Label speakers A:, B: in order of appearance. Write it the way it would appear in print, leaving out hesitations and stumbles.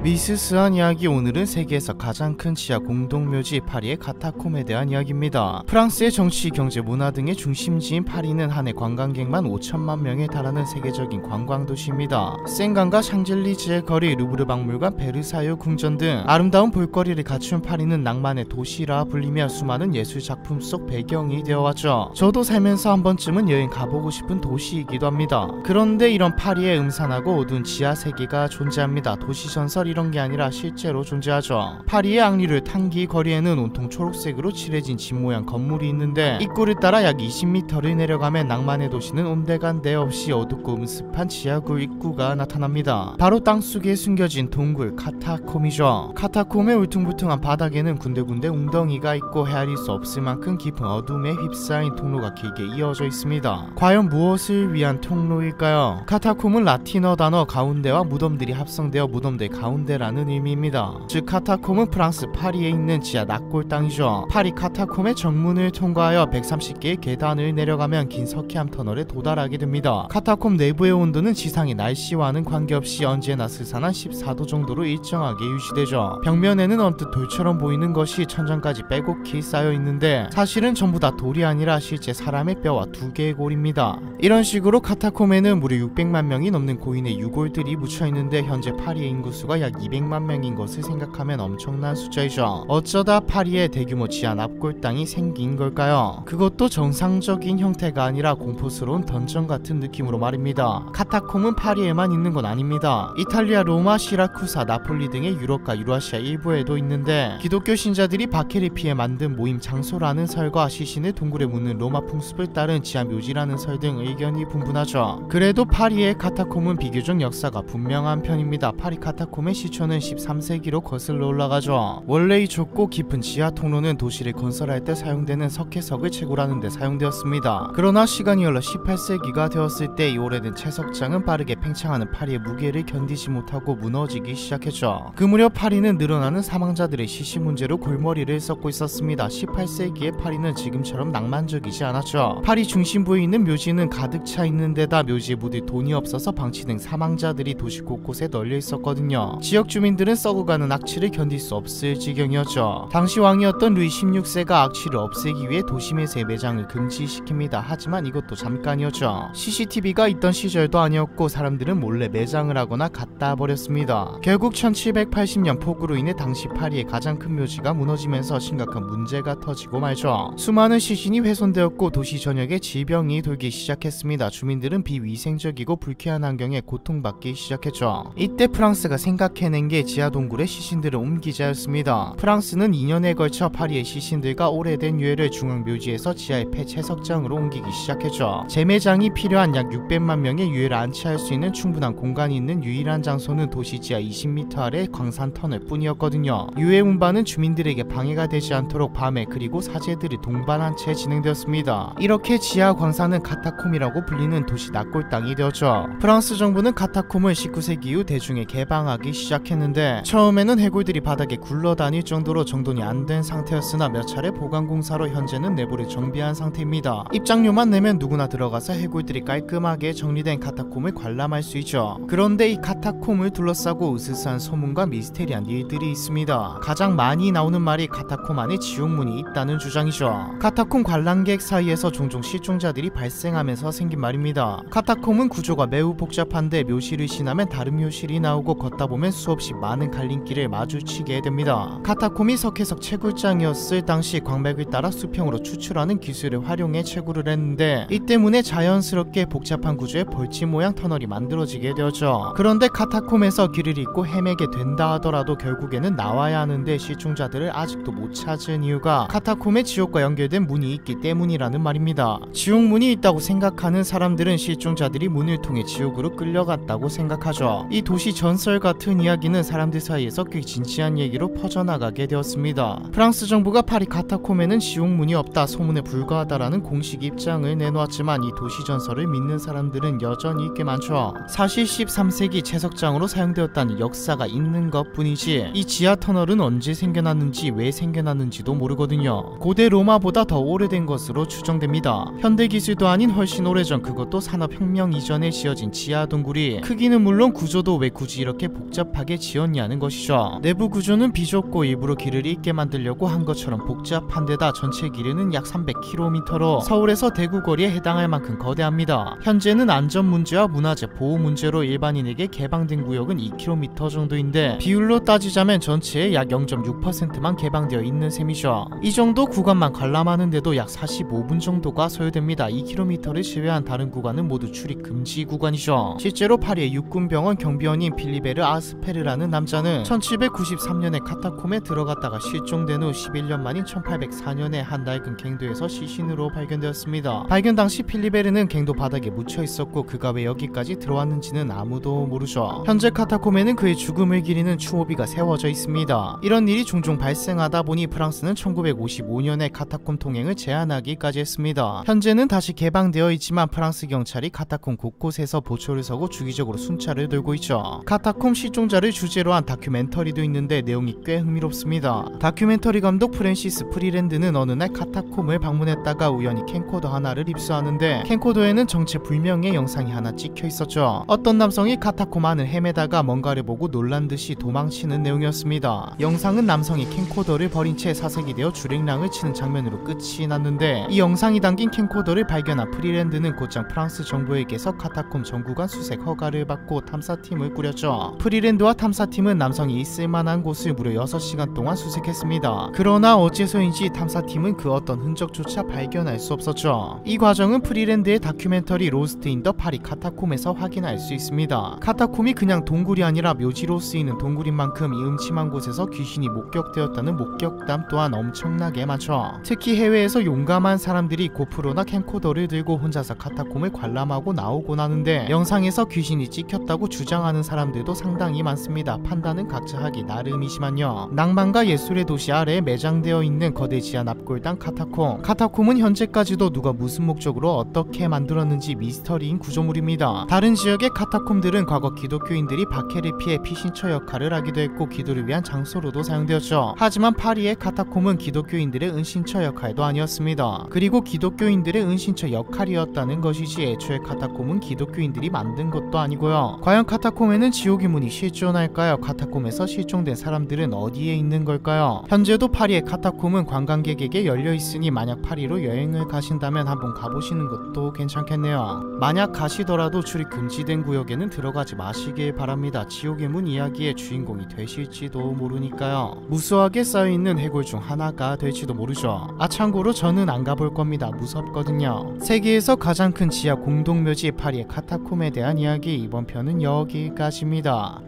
A: 미스스한 이야기. 오늘은 세계에서 가장 큰 지하 공동묘지 파리의 카타콤에 대한 이야기입니다. 프랑스의 정치, 경제, 문화 등의 중심지인 파리는 한 해 관광객만 5천만 명에 달하는 세계적인 관광도시입니다. 생강과 샹젤리제의 거리, 루브르 박물관, 베르사유 궁전 등 아름다운 볼거리를 갖춘 파리는 낭만의 도시라 불리며 수많은 예술작품 속 배경이 되어왔죠. 저도 살면서 한 번쯤은 여행 가보고 싶은 도시이기도 합니다. 그런데 이런 파리에 음산하고 어두운 지하 세계가 존재합니다. 도시전설 이런 게 아니라 실제로 존재하죠. 파리의 앙리르 탕기 거리에는 온통 초록색으로 칠해진 집 모양 건물이 있는데 입구를 따라 약 20m를 내려가면 낭만의 도시는 온데간데 없이 어둡고 음습한 지하굴 입구가 나타납니다. 바로 땅속에 숨겨진 동굴 카타콤이죠. 카타콤의 울퉁불퉁한 바닥에는 군데군데 웅덩이가 있고 헤아릴 수 없을 만큼 깊은 어둠에 휩싸인 통로가 길게 이어져 있습니다. 과연 무엇을 위한 통로일까요? 카타콤은 라틴어 단어 가운데와 무덤들이 합성되어 무덤들 가운데라는 의미입니다. 즉 카타콤은 프랑스 파리에 있는 지하 낙골 땅이죠. 파리 카타콤의 정문을 통과하여 130개의 계단을 내려가면 긴 석회암 터널에 도달하게 됩니다. 카타콤 내부의 온도는 지상의 날씨와는 관계없이 언제나 스산한 14도 정도로 일정하게 유지되죠. 벽면에는 언뜻 돌처럼 보이는 것이 천장까지 빼곡히 쌓여 있는데 사실은 전부 다 돌이 아니라 실제 사람의 뼈와 두 개의 골입니다. 이런 식으로 카타콤에는 무려 600만 명이 넘는 고인의 유골들이 묻혀 있는데 현재 파리의 인구수가 약 200만 명인 것을 생각하면 엄청난 숫자이죠. 어쩌다 파리의 대규모 지하 납골 땅이 생긴 걸까요? 그것도 정상적인 형태가 아니라 공포스러운 던전 같은 느낌으로 말입니다. 카타콤은 파리에만 있는 건 아닙니다. 이탈리아, 로마, 시라쿠사, 나폴리 등의 유럽과 유라시아 일부에도 있는데 기독교 신자들이 바케리피에 만든 모임 장소라는 설과 시신을 동굴에 묻는 로마 풍습을 따른 지하 묘지라는 설 등 의견이 분분하죠. 그래도 파리의 카타콤은 비교적 역사가 분명한 편입니다. 파리 카타콤의 시초는 13세기로 거슬러 올라가죠. 원래 이 좁고 깊은 지하 통로는 도시를 건설할 때 사용되는 석회석을 채굴하는 데 사용되었습니다. 그러나 시간이 흘러 18세기가 되었을 때 이 오래된 채석장은 빠르게 팽창하는 파리의 무게를 견디지 못하고 무너지기 시작했죠. 그 무렵 파리는 늘어나는 사망자들의 시신 문제로 골머리를 썩고 있었습니다. 18세기의 파리는 지금처럼 낭만적이지 않았죠. 파리 중심부에 있는 묘지는 가득 차 있는 데다 묘지에 묻을 돈이 없어서 방치된 사망자들이 도시 곳곳에 널려 있었거든요. 지역 주민들은 썩어가는 악취를 견딜 수 없을 지경이었죠. 당시 왕이었던 루이 16세가 악취를 없애기 위해 도심에서의 매장을 금지시킵니다. 하지만 이것도 잠깐이었죠. CCTV가 있던 시절도 아니었고 사람들은 몰래 매장을 하거나 갖다 버렸습니다. 결국 1780년 폭우로 인해 당시 파리의 가장 큰 묘지가 무너지면서 심각한 문제가 터지고 말죠. 수많은 시신이 훼손되었고 도시 전역에 질병이 돌기 시작했습니다. 주민들은 비위생적이고 불쾌한 환경에 고통받기 시작했죠. 이때 프랑스가 생각해낸 게 지하 동굴에 시신들을 옮기자였습니다. 프랑스는 2년에 걸쳐 파리의 시신들과 오래된 유해를 중앙 묘지에서 지하의 폐채석장으로 옮기기 시작했죠. 재매장이 필요한 약 600만 명의 유해를 안치할 수 있는 충분한 공간이 있는 유일한 장소는 도시 지하 20m 아래 광산 터널 뿐이었거든요. 유해 운반은 주민들에게 방해가 되지 않도록 밤에 그리고 사제들이 동반한 채 진행되었습니다. 이렇게 지하 광산은 카타콤이라고 불리는 도시 낙골 땅이 되었죠. 프랑스 정부는 카타콤을 19세기 이후 대중에 개방하기 시작했는데 처음에는 해골들이 바닥에 굴러다닐 정도로 정돈이 안 된 상태였으나 몇 차례 보강공사로 현재는 내부를 정비한 상태입니다. 입장료만 내면 누구나 들어가서 해골들이 깔끔하게 정리된 카타콤을 관람할 수 있죠. 그런데 이 카타콤을 둘러싸고 으스스한 소문과 미스테리한 일들이 있습니다. 가장 많이 나오는 말이 카타콤 안에 지옥문이 있다는 주장이죠. 카타콤 관람객 사이에서 종종 실종자들이 발생하면서 생긴 말입니다. 카타콤은 구조가 매우 복잡한데 묘실을 지나면 다른 묘실이 나오고 걷다 보면 수없이 많은 갈림길을 마주치게 됩니다. 카타콤이 석회석 채굴장이었을 당시 광맥을 따라 수평으로 추출하는 기술을 활용해 채굴을 했는데 이 때문에 자연스럽게 복잡한 구조의 벌집 모양 터널이 만들어지게 되었죠. 그런데 카타콤에서 길을 잃고 헤매게 된다 하더라도 결국에는 나와야 하는데 실종자들을 아직도 못 찾은 이유가 카타콤의 지옥과 연결된 문이 있기 때문이라는 말입니다. 지옥문이 있다고 생각하는 사람들은 실종자들이 문을 통해 지옥으로 끌려갔다고 생각하죠. 이 도시 전설 같은 이야기는 사람들 사이에서 꽤 진지한 얘기로 퍼져나가게 되었습니다. 프랑스 정부가 파리 카타콤에는 지옥문이 없다, 소문에 불과하다라는 공식 입장을 내놓았지만 이 도시 전설을 믿는 사람들은 여전히 꽤 많죠. 사실 13세기 채석장으로 사용되었다는 역사가 있는 것 뿐이지 이 지하 터널은 언제 생겨났는지 왜 생겨났는지도 모르거든요. 고대 로마보다 더 오래된 것으로 추정됩니다. 현대 기술도 아닌 훨씬 오래전, 그것도 산업혁명 이전에 지어진 지하 동굴이 크기는 물론 구조도 왜 굳이 이렇게 복잡한 복잡하게 지었냐는 것이죠. 내부 구조는 비좁고 일부러 길을 잇게 만들려고 한 것처럼 복잡한 데다 전체 길이는 약 300km로 서울에서 대구 거리에 해당할 만큼 거대합니다. 현재는 안전 문제와 문화재 보호 문제로 일반인에게 개방된 구역은 2km 정도인데 비율로 따지자면 전체의 약 0.6%만 개방되어 있는 셈이죠. 이 정도 구간만 관람하는데도 약 45분 정도가 소요됩니다. 2km를 제외한 다른 구간은 모두 출입 금지 구간이죠. 실제로 파리의 육군병원 경비원인 필리베르 아스페르라는 남자는 1793년에 카타콤에 들어갔다가 실종된 후 11년 만인 1804년에 한 낡은 갱도에서 시신으로 발견되었습니다. 발견 당시 필리베르는 갱도 바닥에 묻혀 있었고 그가 왜 여기까지 들어왔는지는 아무도 모르죠. 현재 카타콤에는 그의 죽음을 기리는 추모비가 세워져 있습니다. 이런 일이 종종 발생하다 보니 프랑스는 1955년에 카타콤 통행을 제한하기까지 했습니다. 현재는 다시 개방되어 있지만 프랑스 경찰이 카타콤 곳곳에서 보초를 서고 주기적으로 순찰을 돌고 있죠. 카타콤 실종자를 주제로 한 다큐멘터리도 있는데 내용이 꽤 흥미롭습니다. 다큐멘터리 감독 프랜시스 프리랜드는 어느 날 카타콤을 방문했다가 우연히 캠코더 하나를 입수하는데 캠코더에는 정체불명의 영상이 하나 찍혀 있었죠. 어떤 남성이 카타콤 안을 헤매다가 뭔가를 보고 놀란 듯이 도망치는 내용이었습니다. 영상은 남성이 캠코더를 버린 채 사색이 되어 주랭랑을 치는 장면으로 끝이 났는데 이 영상이 담긴 캠코더를 발견한 프리랜드는 곧장 프랑스 정부에게서 카타콤 전구간 수색 허가를 받고 탐사팀을 꾸렸죠. 프리랜드와 탐사팀은 남성이 있을 만한 곳을 무려 6시간 동안 수색했습니다. 그러나 어째서인지 탐사팀은 그 어떤 흔적조차 발견할 수 없었죠. 이 과정은 프리랜드의 다큐멘터리 로스트 인 더 파리 카타콤에서 확인할 수 있습니다. 카타콤이 그냥 동굴이 아니라 묘지로 쓰이는 동굴인 만큼 이 음침한 곳에서 귀신이 목격되었다는 목격담 또한 엄청나게 많죠. 특히 해외에서 용감한 사람들이 고프로나 캠코더를 들고 혼자서 카타콤을 관람하고 나오곤 하는데 영상에서 귀신이 찍혔다고 주장하는 사람들도 상당히 많습니다. 판단은 각자 하기 나름이지만요. 낭만과 예술의 도시 아래에 매장되어 있는 거대 지하 납골당 카타콤. 카타콤은 현재까지도 누가 무슨 목적으로 어떻게 만들었는지 미스터리인 구조물입니다. 다른 지역의 카타콤들은 과거 기독교인들이 박해를 피해 피신처 역할을 하기도 했고 기도를 위한 장소로도 사용되었죠. 하지만 파리의 카타콤은 기독교인들의 은신처 역할도 아니었습니다. 그리고 기독교인들의 은신처 역할이었다는 것이지 애초에 카타콤은 기독교인들이 만든 것도 아니고요. 과연 카타콤에는 지옥의 문이 실존할까요? 카타콤에서 실종된 사람들은 어디에 있는 걸까요? 현재도 파리의 카타콤은 관광객에게 열려있으니 만약 파리로 여행을 가신다면 한번 가보시는 것도 괜찮겠네요. 만약 가시더라도 출입 금지된 구역에는 들어가지 마시길 바랍니다. 지옥의 문 이야기의 주인공이 되실지도 모르니까요. 무수하게 쌓여있는 해골 중 하나가 될지도 모르죠. 참고로 저는 안 가볼 겁니다. 무섭거든요. 세계에서 가장 큰 지하 공동묘지 파리의 카타콤에 대한 이야기, 이번 편은 여기까지입니다.